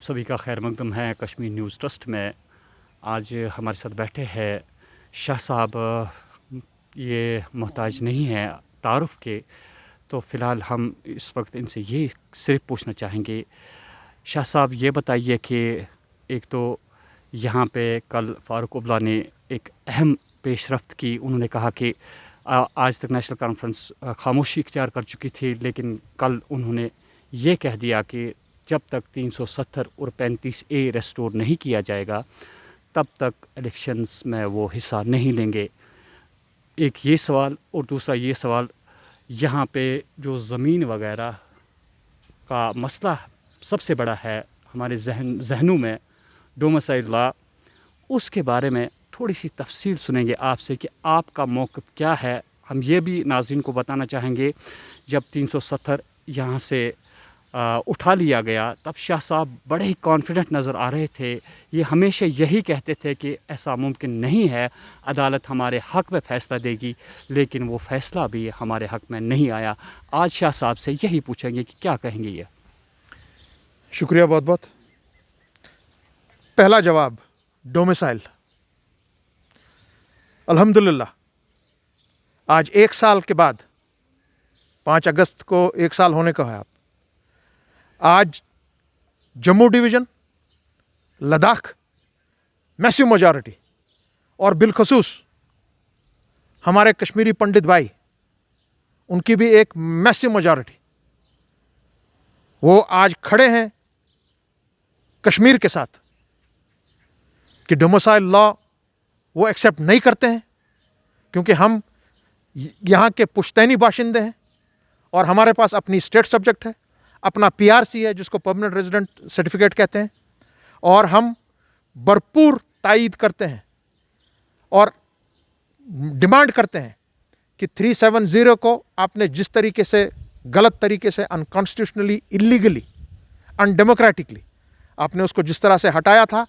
सभी का खैर मकदम है कश्मीर न्यूज़ ट्रस्ट में। आज हमारे साथ बैठे हैं शाह साहब। ये मोहताज नहीं है तारुफ़ के, तो फ़िलहाल हम इस वक्त इनसे ये सिर्फ पूछना चाहेंगे। शाह साहब ये बताइए कि एक तो यहाँ पे कल फ़ारूक अब्दुल्ला ने एक अहम पेशरफ्त की। उन्होंने कहा कि आज तक नेशनल कॉन्फ्रेंस खामोशी इख्तियार कर चुकी थी, लेकिन कल उन्होंने ये कह दिया कि जब तक 370 और 35A रेस्टोर नहीं किया जाएगा तब तक इलेक्शंस में वो हिस्सा नहीं लेंगे। एक ये सवाल, और दूसरा ये सवाल, यहाँ पे जो ज़मीन वगैरह का मसला सबसे बड़ा है हमारे जहनों में, डोमिसाइल लॉ, उसके बारे में थोड़ी सी तफसील सुनेंगे आपसे कि आपका मौक़िफ़ क्या है। हम ये भी नाज़रीन को बताना चाहेंगे, जब 370 यहाँ से उठा लिया गया तब शाह साहब बड़े ही कॉन्फिडेंट नज़र आ रहे थे। ये हमेशा यही कहते थे कि ऐसा मुमकिन नहीं है, अदालत हमारे हक़ में फ़ैसला देगी, लेकिन वो फ़ैसला भी हमारे हक़ में नहीं आया। आज शाह साहब से यही पूछेंगे कि क्या कहेंगे ये। शुक्रिया बहुत बहुत। पहला जवाब, डोमिसाइल। अल्हम्दुलिल्लाह आज 1 साल के बाद 5 अगस्त को 1 साल होने का है। आज Jammu division, Ladakh massive majority, और बिलखसूस हमारे कश्मीरी पंडित भाई, उनकी भी एक मैसिव मेजॉरिटी, वो आज खड़े हैं कश्मीर के साथ कि डोमिसाइल लॉ वो एक्सेप्ट नहीं करते हैं, क्योंकि हम यहाँ के पुश्तैनी बाशिंदे हैं और हमारे पास अपनी स्टेट सब्जेक्ट है, अपना PRC है जिसको परमानेंट रेजिडेंट सर्टिफिकेट कहते हैं, और हम भरपूर तायीद करते हैं और डिमांड करते हैं कि 370 को आपने जिस तरीके से, गलत तरीके से, अनकॉन्स्टिट्यूशनली, इलीगली, अनडेमोक्रेटिकली आपने उसको जिस तरह से हटाया था,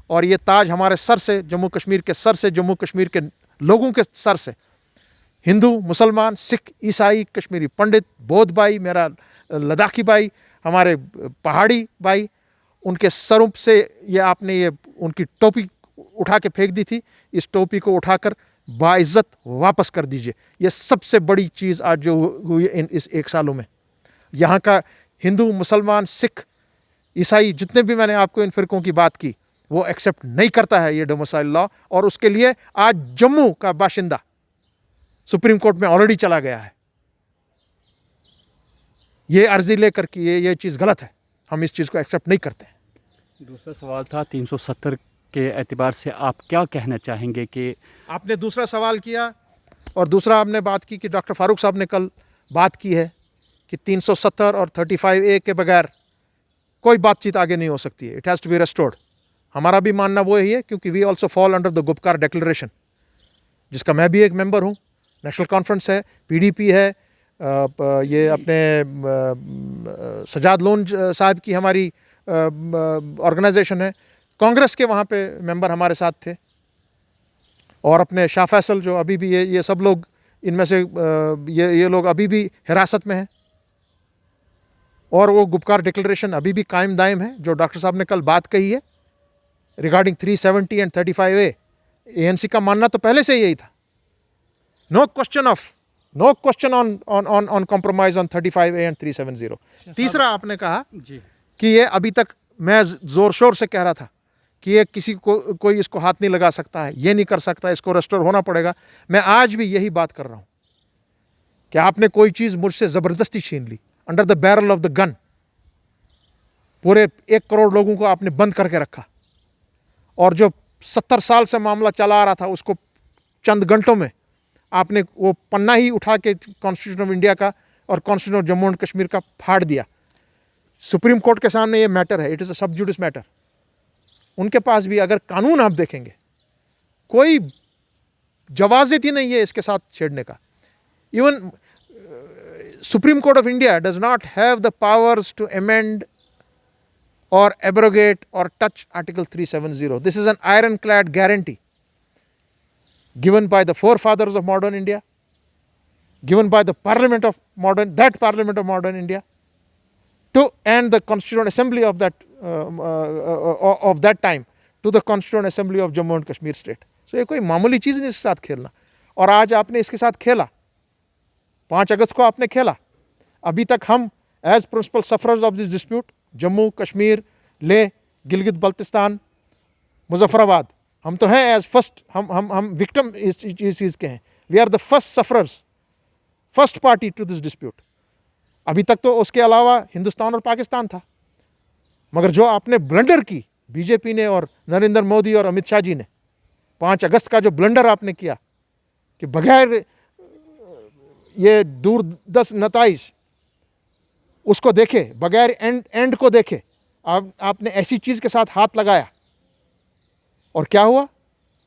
और ये ताज हमारे सर से, जम्मू कश्मीर के सर से, जम्मू कश्मीर के लोगों के सर से, हिंदू, मुसलमान, सिख, ईसाई, कश्मीरी पंडित, बौद्ध भाई, मेरा लद्दाखी भाई, हमारे पहाड़ी भाई, उनके सरों से ये आपने ये उनकी टोपी उठा के फेंक दी थी, इस टोपी को उठाकर बाइज्जत वापस कर दीजिए। ये सबसे बड़ी चीज़ आज जो हुई इस 1 सालों में। यहाँ का हिंदू, मुसलमान, सिख, ईसाई, जितने भी मैंने आपको इन फ़िरकों की बात की, वो एक्सेप्ट नहीं करता है ये डोमिसाइल लॉ, और उसके लिए आज जम्मू का बाशिंदा सुप्रीम कोर्ट में ऑलरेडी चला गया है ये अर्जी लेकर कि ये चीज़ गलत है, हम इस चीज़ को एक्सेप्ट नहीं करते हैं। दूसरा सवाल था 370 के एतबार से आप क्या कहना चाहेंगे कि आपने दूसरा सवाल किया, और दूसरा आपने बात की कि डॉक्टर फारूक साहब ने कल बात की है कि 370 और 35A के बगैर कोई बातचीत आगे नहीं हो सकती है, it has to be restored. हमारा भी मानना वो ही है, क्योंकि we also fall under the Gupkar declaration, जिसका मैं भी एक मेंबर हूँ। नेशनल कॉन्फ्रेंस है, PDP है, ये अपने सजाद लोन साहब की हमारी ऑर्गेनाइजेशन है, कांग्रेस के वहाँ पे मेंबर हमारे साथ थे, और अपने शाह फैसल जो अभी भी ये सब लोग, इनमें से ये लोग अभी भी हिरासत में हैं, और वो गुपकार डिक्लेरेशन अभी भी कायम दायम है। जो डॉक्टर साहब ने कल बात कही है रिगार्डिंग 370 एंड 35A, ANC का मानना तो पहले से यही था, no question on compromise on 35A and 370। तीसरा आपने कहा कि ये अभी तक मैं जोर शोर से कह रहा था कि ये किसी को कोई इसको हाथ नहीं लगा सकता है, ये नहीं कर सकता, इसको रेस्टोर होना पड़ेगा। मैं आज भी यही बात कर रहा हूँ कि आपने कोई चीज़ मुझसे ज़बरदस्ती छीन ली, under the barrel of the gun, पूरे 1 करोड़ लोगों को आपने बंद करके रखा, और जो 70 साल से मामला चला आ रहा था उसको चंद घंटों में आपने वो पन्ना ही उठा के कॉन्स्टिट्यूशन ऑफ इंडिया का और constitution of Jammu and Kashmir का फाड़ दिया। सुप्रीम कोर्ट के सामने ये मैटर है, इट इज़ अ सब जुडिस मैटर। उनके पास भी अगर कानून आप देखेंगे, कोई जवाज़त ही नहीं है इसके साथ छेड़ने का। Even supreme court of India does not have the powers to amend or abrogate or touch Article 370. This is an ironclad guarantee given by the forefathers of modern India, given by the Parliament of modern India, to and the Constituent Assembly of that of that time to the Constituent Assembly of Jammu and Kashmir State. So ये कोई मामूली चीज़ नहीं इसके साथ खेलना. और आज आपने इसके साथ खेला, 5 अगस्त को आपने खेला. अभी तक हम as principal sufferers of this dispute, Jammu Kashmir, Leh, Gilgit Baltistan, Muzaffarabad, हम तो हैं एज फर्स्ट, हम विक्टिम इस चीज़ के हैं. We are the first sufferers, first party to this dispute. अभी तक तो उसके अलावा हिंदुस्तान और पाकिस्तान था. मगर जो आपने ब्लंडर की बीजेपी ने और नरेंद्र मोदी और अमित शाह जी ने, 5 अगस्त का जो ब्लंडर आपने किया कि बगैर ये दूरदर्श नताइज उसको देखे, बगैर एंड को देखे आपने ऐसी चीज़ के साथ हाथ लगाया. और क्या हुआ?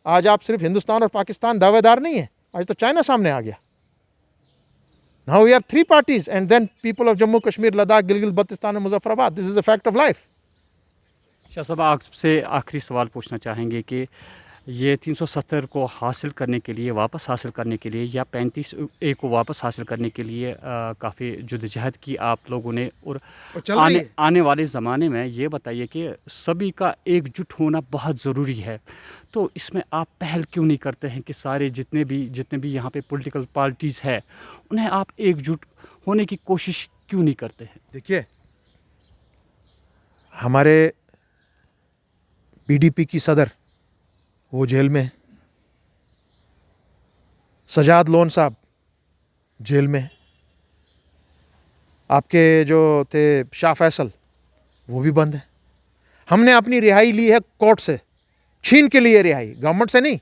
आज आप सिर्फ हिंदुस्तान और पाकिस्तान दावेदार नहीं है, आज तो चाइना सामने आ गया. Now we are 3 parties and then people of Jammu Kashmir, Ladakh, Gilgit Baltistan and Muzaffarabad. This is a fact of life. Shah साहब, आपसे आखिरी सवाल पूछना चाहेंगे कि ये 370 को हासिल करने के लिए, वापस हासिल करने के लिए, या 35A को वापस हासिल करने के लिए काफ़ी जद्दोजहद की आप लोगों ने, और आने वाले ज़माने में ये बताइए कि सभी का एकजुट होना बहुत ज़रूरी है. तो इसमें आप पहल क्यों नहीं करते हैं कि सारे जितने भी यहाँ पे पॉलिटिकल पार्टीज़ है उन्हें आप एकजुट होने की कोशिश क्यों नहीं करते हैं? देखिए, हमारे पीडीपी की सदर वो जेल में, सजाद लोन साहब जेल में, आपके जो थे शाह फैसल वो भी बंद है. हमने अपनी रिहाई ली है कोर्ट से, छीन के लिए रिहाई, गवर्नमेंट से नहीं.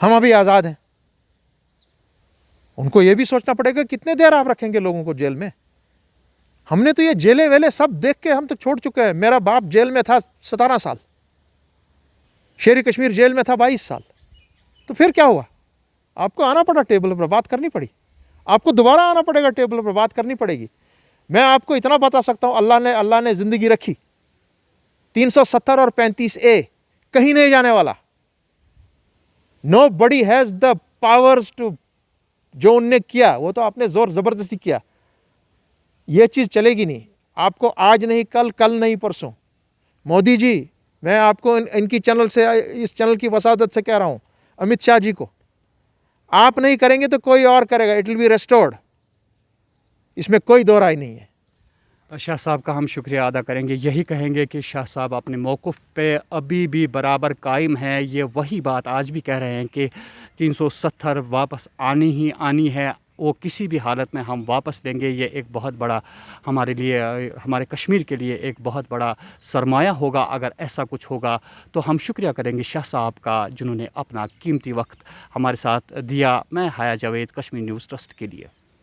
हम अभी आज़ाद हैं. उनको ये भी सोचना पड़ेगा कितने देर आप रखेंगे लोगों को जेल में. हमने तो ये जेलें वेले सब देख के हम तो छोड़ चुके हैं. मेरा बाप जेल में था 17 साल, शेर कश्मीर जेल में था 22 साल. तो फिर क्या हुआ? आपको आना पड़ा, टेबल पर बात करनी पड़ी. आपको दोबारा आना पड़ेगा, टेबल पर बात करनी पड़ेगी. मैं आपको इतना बता सकता हूँ, अल्लाह ने ज़िंदगी रखी. 370 और 35A कहीं नहीं जाने वाला. Nobody has the powers to, जो उनने किया वो तो आपने ज़ोर ज़बरदस्ती किया. ये चीज़ चलेगी नहीं. आपको आज नहीं कल, कल नहीं परसों. मोदी जी, मैं आपको इनकी चैनल से, इस चैनल की वसादत से कह रहा हूँ, अमित शाह जी को, आप नहीं करेंगे तो कोई और करेगा. It will be restored. इसमें कोई दो राय नहीं है. शाह साहब का हम शुक्रिया अदा करेंगे. यही कहेंगे कि शाह साहब अपने मौक़िफ़ पे अभी भी बराबर कायम है. ये वही बात आज भी कह रहे हैं कि 370 वापस आनी ही आनी है. वो किसी भी हालत में हम वापस देंगे. ये एक बहुत बड़ा हमारे लिए, हमारे कश्मीर के लिए एक बहुत बड़ा सरमाया होगा अगर ऐसा कुछ होगा. तो हम शुक्रिया करेंगे शाह साहब का, जिन्होंने अपना कीमती वक्त हमारे साथ दिया. मैं हाया जावेद, कश्मीर न्यूज़ ट्रस्ट के लिए.